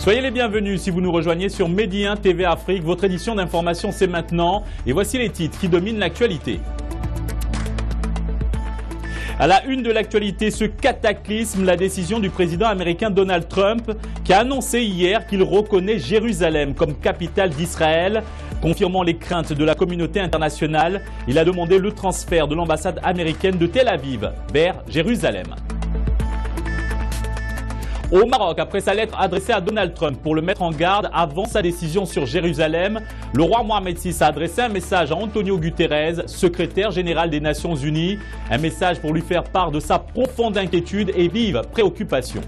Soyez les bienvenus si vous nous rejoignez sur Medi 1 TV Afrique. Votre édition d'information, c'est maintenant. Et voici les titres qui dominent l'actualité. À la une de l'actualité, ce cataclysme, la décision du président américain Donald Trump qui a annoncé hier qu'il reconnaît Jérusalem comme capitale d'Israël. Confirmant les craintes de la communauté internationale, il a demandé le transfert de l'ambassade américaine de Tel Aviv vers Jérusalem. Au Maroc, après sa lettre adressée à Donald Trump pour le mettre en garde avant sa décision sur Jérusalem, le roi Mohamed VI a adressé un message à Antonio Guterres, secrétaire général des Nations Unies, un message pour lui faire part de sa profonde inquiétude et vive préoccupation.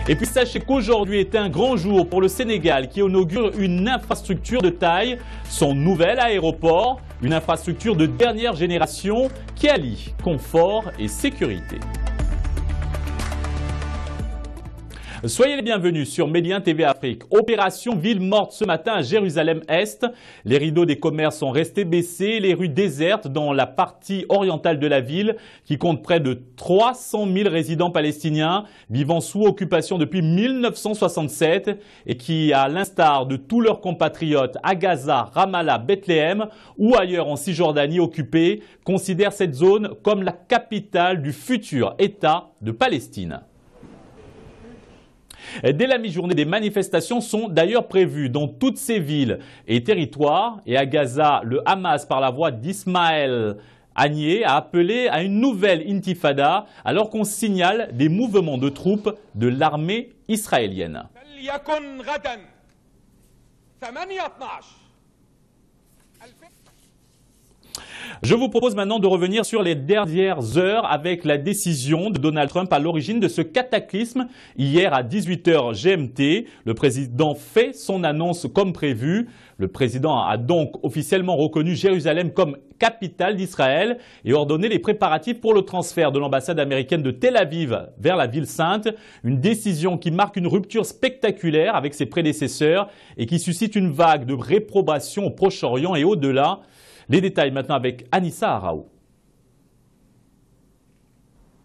Et puis sachez qu'aujourd'hui est un grand jour pour le Sénégal qui inaugure une infrastructure de taille, son nouvel aéroport, une infrastructure de dernière génération qui allie confort et sécurité. Soyez les bienvenus sur Medi 1 TV Afrique. Opération Ville morte ce matin à Jérusalem-Est. Les rideaux des commerces sont restés baissés, les rues désertes dans la partie orientale de la ville qui compte près de 300 000 résidents palestiniens vivant sous occupation depuis 1967 et qui, à l'instar de tous leurs compatriotes à Gaza, Ramallah, Bethléem ou ailleurs en Cisjordanie occupée, considèrent cette zone comme la capitale du futur État de Palestine. Dès la mi-journée, des manifestations sont d'ailleurs prévues dans toutes ces villes et territoires. Et à Gaza, le Hamas, par la voix d'Ismaël Haniyeh, a appelé à une nouvelle intifada alors qu'on signale des mouvements de troupes de l'armée israélienne. Je vous propose maintenant de revenir sur les dernières heures avec la décision de Donald Trump à l'origine de ce cataclysme. Hier à 18 h GMT, le président fait son annonce comme prévu. Le président a donc officiellement reconnu Jérusalem comme capitale d'Israël et ordonné les préparatifs pour le transfert de l'ambassade américaine de Tel Aviv vers la ville sainte. Une décision qui marque une rupture spectaculaire avec ses prédécesseurs et qui suscite une vague de réprobation au Proche-Orient et au-delà. Les détails maintenant avec Anissa Araou.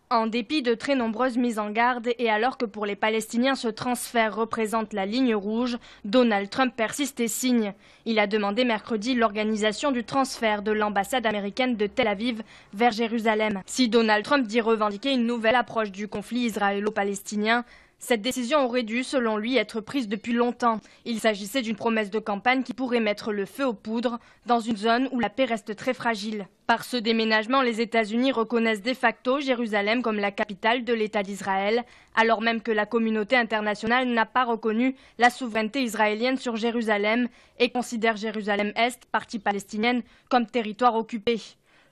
En dépit de très nombreuses mises en garde et alors que pour les Palestiniens ce transfert représente la ligne rouge, Donald Trump persiste et signe. Il a demandé mercredi l'organisation du transfert de l'ambassade américaine de Tel Aviv vers Jérusalem. Si Donald Trump dit revendiquer une nouvelle approche du conflit israélo-palestinien, cette décision aurait dû, selon lui, être prise depuis longtemps. Il s'agissait d'une promesse de campagne qui pourrait mettre le feu aux poudres dans une zone où la paix reste très fragile. Par ce déménagement, les États-Unis reconnaissent de facto Jérusalem comme la capitale de l'État d'Israël, alors même que la communauté internationale n'a pas reconnu la souveraineté israélienne sur Jérusalem et considère Jérusalem-Est, partie palestinienne, comme territoire occupé.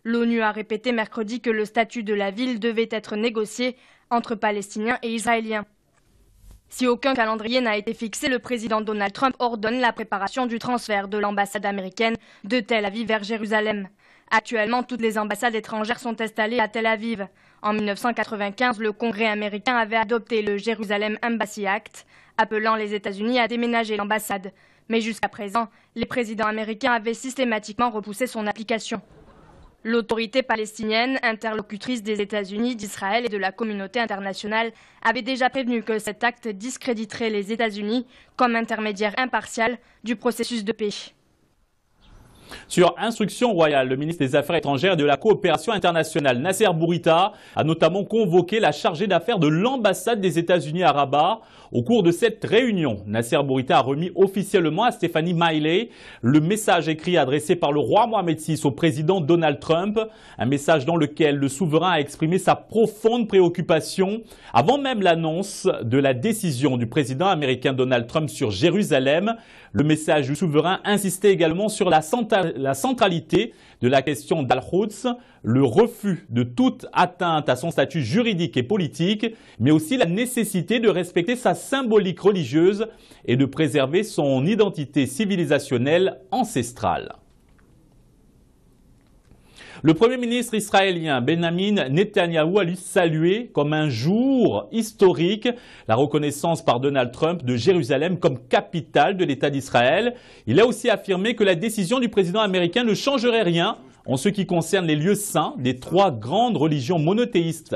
L'ONU a répété mercredi que le statut de la ville devait être négocié entre Palestiniens et Israéliens. Si aucun calendrier n'a été fixé, le président Donald Trump ordonne la préparation du transfert de l'ambassade américaine de Tel Aviv vers Jérusalem. Actuellement, toutes les ambassades étrangères sont installées à Tel Aviv. En 1995, le Congrès américain avait adopté le Jerusalem Embassy Act, appelant les États-Unis à déménager l'ambassade. Mais jusqu'à présent, les présidents américains avaient systématiquement repoussé son application. L'autorité palestinienne, interlocutrice des États-Unis, d'Israël et de la communauté internationale, avait déjà prévenu que cet acte discréditerait les États-Unis comme intermédiaire impartial du processus de paix. Sur instruction royale, le ministre des Affaires étrangères et de la coopération internationale, Nasser Bourita, a notamment convoqué la chargée d'affaires de l'ambassade des États-Unis à Rabat. Au cours de cette réunion, Nasser Bourita a remis officiellement à Stephanie Miley le message écrit adressé par le roi Mohamed VI au président Donald Trump, un message dans lequel le souverain a exprimé sa profonde préoccupation avant même l'annonce de la décision du président américain Donald Trump sur Jérusalem. Le message du souverain insistait également sur la centralité de la question d'Al-Quds, le refus de toute atteinte à son statut juridique et politique, mais aussi la nécessité de respecter sa symbolique religieuse et de préserver son identité civilisationnelle ancestrale. Le Premier ministre israélien Benjamin Netanyahou a lui salué comme un jour historique la reconnaissance par Donald Trump de Jérusalem comme capitale de l'État d'Israël. Il a aussi affirmé que la décision du président américain ne changerait rien en ce qui concerne les lieux saints des 3 grandes religions monothéistes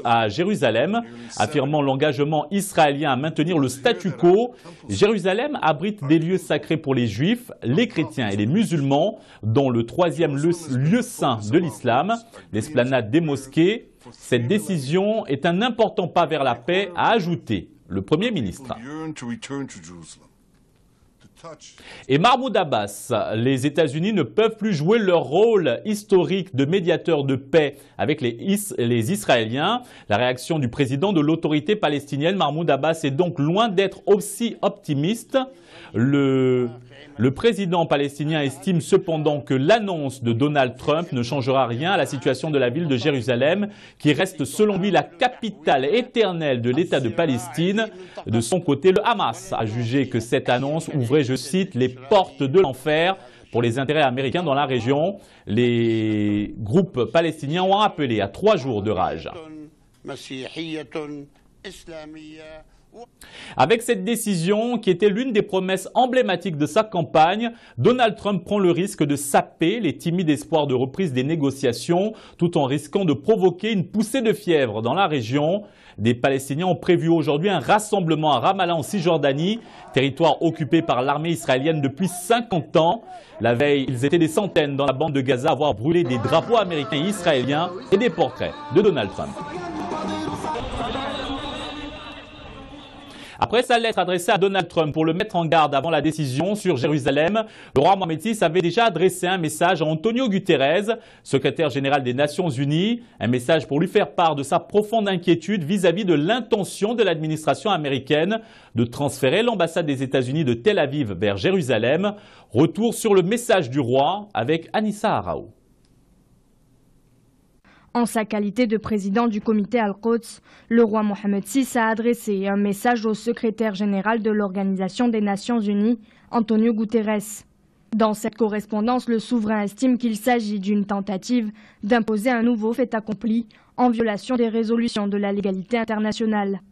à Jérusalem, affirmant l'engagement israélien à maintenir le statu quo. Jérusalem abrite des lieux sacrés pour les juifs, les chrétiens et les musulmans, dont le 3e lieu saint de l'islam, l'esplanade des mosquées. Cette décision est un important pas vers la paix, a ajouté le Premier ministre. Et Mahmoud Abbas, les États-Unis ne peuvent plus jouer leur rôle historique de médiateur de paix avec les Israéliens. La réaction du président de l'autorité palestinienne, Mahmoud Abbas, est donc loin d'être aussi optimiste. Le président palestinien estime cependant que l'annonce de Donald Trump ne changera rien à la situation de la ville de Jérusalem, qui reste selon lui la capitale éternelle de l'État de Palestine. De son côté, le Hamas a jugé que cette annonce ouvrait, je cite, les portes de l'enfer pour les intérêts américains dans la région. Les groupes palestiniens ont appelé à 3 jours de rage. Avec cette décision, qui était l'une des promesses emblématiques de sa campagne, Donald Trump prend le risque de saper les timides espoirs de reprise des négociations, tout en risquant de provoquer une poussée de fièvre dans la région. Des Palestiniens ont prévu aujourd'hui un rassemblement à Ramallah en Cisjordanie, territoire occupé par l'armée israélienne depuis 50 ans. La veille, ils étaient des centaines dans la bande de Gaza à avoir brûlé des drapeaux américains et israéliens et des portraits de Donald Trump. Après sa lettre adressée à Donald Trump pour le mettre en garde avant la décision sur Jérusalem, le roi Mohammed VI avait déjà adressé un message à Antonio Guterres, secrétaire général des Nations Unies, un message pour lui faire part de sa profonde inquiétude vis-à-vis de l'intention de l'administration américaine de transférer l'ambassade des États-Unis de Tel Aviv vers Jérusalem. Retour sur le message du roi avec Anissa Araou. En sa qualité de président du comité Al-Quds, le roi Mohammed VI a adressé un message au secrétaire général de l'Organisation des Nations Unies, Antonio Guterres. Dans cette correspondance, le souverain estime qu'il s'agit d'une tentative d'imposer un nouveau fait accompli en violation des résolutions de la légalité internationale.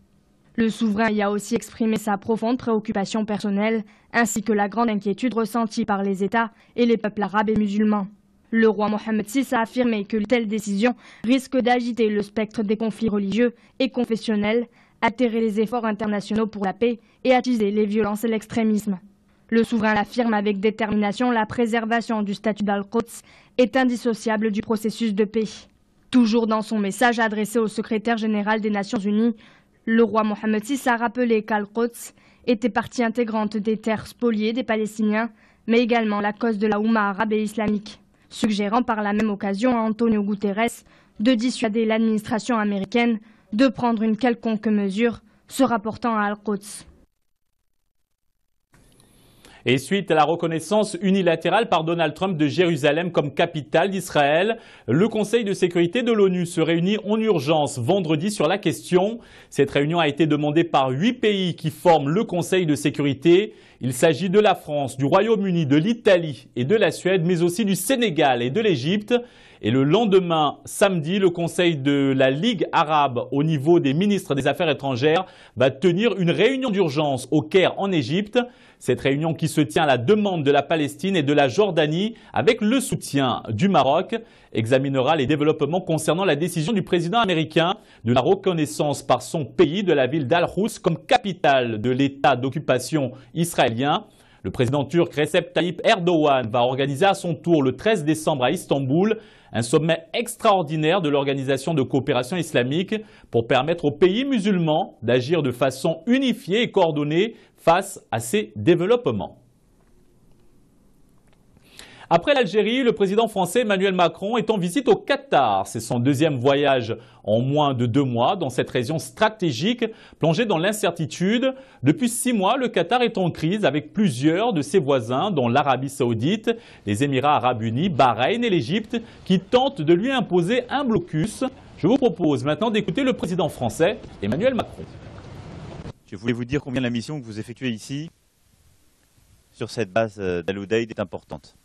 Le souverain y a aussi exprimé sa profonde préoccupation personnelle, ainsi que la grande inquiétude ressentie par les États et les peuples arabes et musulmans. Le roi Mohammed VI a affirmé que telle décision risque d'agiter le spectre des conflits religieux et confessionnels, altérer les efforts internationaux pour la paix et attiser les violences et l'extrémisme. Le souverain affirme avec détermination la préservation du statut d'Al-Quds est indissociable du processus de paix. Toujours dans son message adressé au secrétaire général des Nations Unies, le roi Mohammed VI a rappelé qu'Al-Quds était partie intégrante des terres spoliées des Palestiniens, mais également la cause de la Oumma arabe et islamique, suggérant par la même occasion à Antonio Guterres de dissuader l'administration américaine de prendre une quelconque mesure se rapportant à Al-Quds. Et suite à la reconnaissance unilatérale par Donald Trump de Jérusalem comme capitale d'Israël, le Conseil de sécurité de l'ONU se réunit en urgence vendredi sur la question. Cette réunion a été demandée par 8 pays qui forment le Conseil de sécurité. Il s'agit de la France, du Royaume-Uni, de l'Italie et de la Suède, mais aussi du Sénégal et de l'Égypte. Et le lendemain, samedi, le Conseil de la Ligue arabe au niveau des ministres des Affaires étrangères va tenir une réunion d'urgence au Caire en Égypte. Cette réunion qui se tient à la demande de la Palestine et de la Jordanie avec le soutien du Maroc examinera les développements concernant la décision du président américain de la reconnaissance par son pays de la ville d'Al-Quds comme capitale de l'État d'occupation israélien. Le président turc Recep Tayyip Erdogan va organiser à son tour le 13 décembre à Istanbul un sommet extraordinaire de l'Organisation de coopération islamique pour permettre aux pays musulmans d'agir de façon unifiée et coordonnée face à ces développements. Après l'Algérie, le président français Emmanuel Macron est en visite au Qatar. C'est son 2e voyage en moins de 2 mois dans cette région stratégique plongée dans l'incertitude. Depuis 6 mois, le Qatar est en crise avec plusieurs de ses voisins, dont l'Arabie Saoudite, les Émirats Arabes Unis, Bahreïn et l'Égypte, qui tentent de lui imposer un blocus. Je vous propose maintenant d'écouter le président français Emmanuel Macron. Je voulais vous dire combien la mission que vous effectuez ici, sur cette base d'Al Udeid, est importante.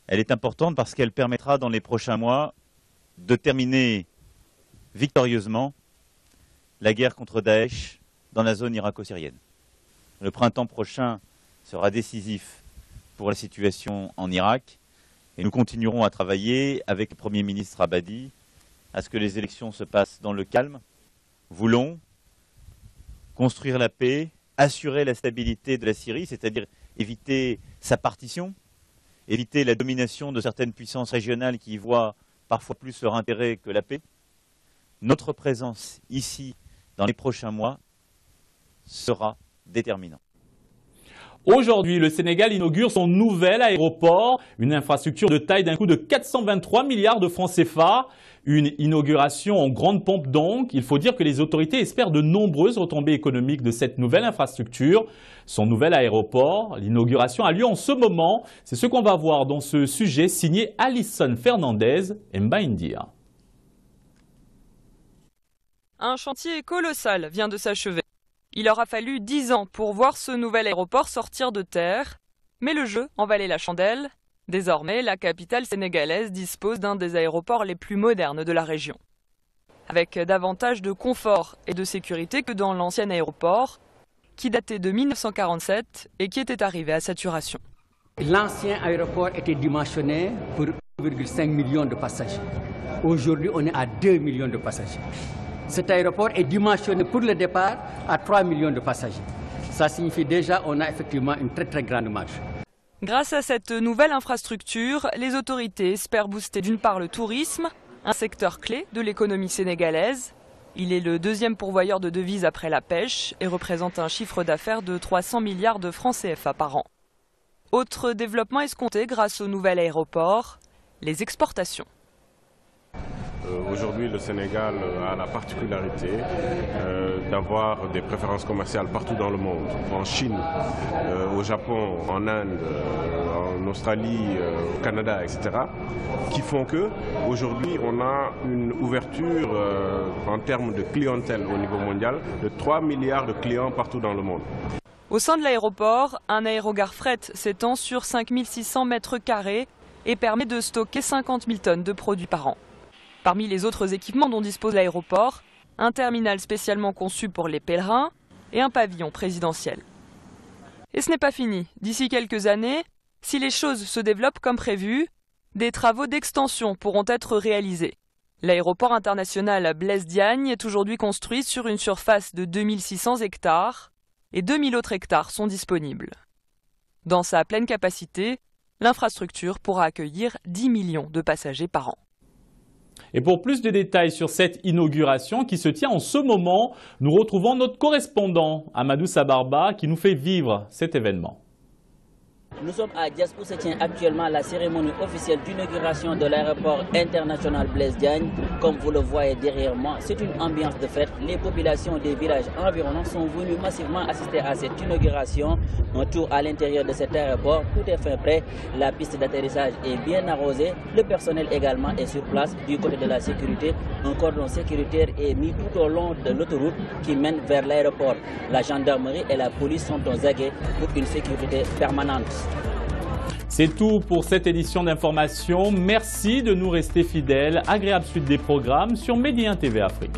Elle est importante parce qu'elle permettra dans les prochains mois de terminer victorieusement la guerre contre Daesh dans la zone irako-syrienne. Le printemps prochain sera décisif pour la situation en Irak Et nous continuerons à travailler avec le Premier ministre Abadi à ce que les élections se passent dans le calme. Voulons construire la paix, assurer la stabilité de la Syrie, c'est-à-dire éviter sa partition, éviter la domination de certaines puissances régionales qui y voient parfois plus leur intérêt que la paix. Notre présence ici, dans les prochains mois, sera déterminante. Aujourd'hui, le Sénégal inaugure son nouvel aéroport, une infrastructure de taille d'un coût de 423 milliards de francs CFA. Une inauguration en grande pompe donc. Il faut dire que les autorités espèrent de nombreuses retombées économiques de cette nouvelle infrastructure. Son nouvel aéroport, l'inauguration a lieu en ce moment. C'est ce qu'on va voir dans ce sujet signé Alison Fernandez et Mbaindia. Un chantier colossal vient de s'achever. Il aura fallu 10 ans pour voir ce nouvel aéroport sortir de terre. Mais le jeu en valait la chandelle. Désormais, la capitale sénégalaise dispose d'un des aéroports les plus modernes de la région. Avec davantage de confort et de sécurité que dans l'ancien aéroport, qui datait de 1947 et qui était arrivé à saturation. L'ancien aéroport était dimensionné pour 1,5 million de passagers. Aujourd'hui, on est à 2 millions de passagers. Cet aéroport est dimensionné pour le départ à 3 millions de passagers. Ça signifie déjà qu'on a effectivement une très grande marge. Grâce à cette nouvelle infrastructure, les autorités espèrent booster d'une part le tourisme, un secteur clé de l'économie sénégalaise. Il est le deuxième pourvoyeur de devises après la pêche et représente un chiffre d'affaires de 300 milliards de francs CFA par an. Autre développement escompté grâce au nouvel aéroport, les exportations. Aujourd'hui, le Sénégal a la particularité d'avoir des préférences commerciales partout dans le monde, en Chine, au Japon, en Inde, en Australie, au Canada, etc., qui font qu'aujourd'hui, on a une ouverture en termes de clientèle au niveau mondial de 3 milliards de clients partout dans le monde. Au sein de l'aéroport, un aérogare fret s'étend sur 5600 mètres carrés et permet de stocker 50 000 tonnes de produits par an. Parmi les autres équipements dont dispose l'aéroport, un terminal spécialement conçu pour les pèlerins et un pavillon présidentiel. Et ce n'est pas fini. D'ici quelques années, si les choses se développent comme prévu, des travaux d'extension pourront être réalisés. L'aéroport international Blaise Diagne est aujourd'hui construit sur une surface de 2600 hectares et 2000 autres hectares sont disponibles. Dans sa pleine capacité, l'infrastructure pourra accueillir 10 millions de passagers par an. Et pour plus de détails sur cette inauguration qui se tient en ce moment, nous retrouvons notre correspondant Amadou Sabarba qui nous fait vivre cet événement. Nous sommes à Diass où se tient actuellement la cérémonie officielle d'inauguration de l'aéroport international Blaise Diagne. Comme vous le voyez derrière moi, c'est une ambiance de fête. Les populations des villages environnants sont venues massivement assister à cette inauguration. Un tour à l'intérieur de cet aéroport, tout est fait prêt. La piste d'atterrissage est bien arrosée. Le personnel également est sur place. Du côté de la sécurité, un cordon sécuritaire est mis tout au long de l'autoroute qui mène vers l'aéroport. La gendarmerie et la police sont aux aguets pour une sécurité permanente. C'est tout pour cette édition d'information. Merci de nous rester fidèles. Agréable suite des programmes sur Média TV Afrique.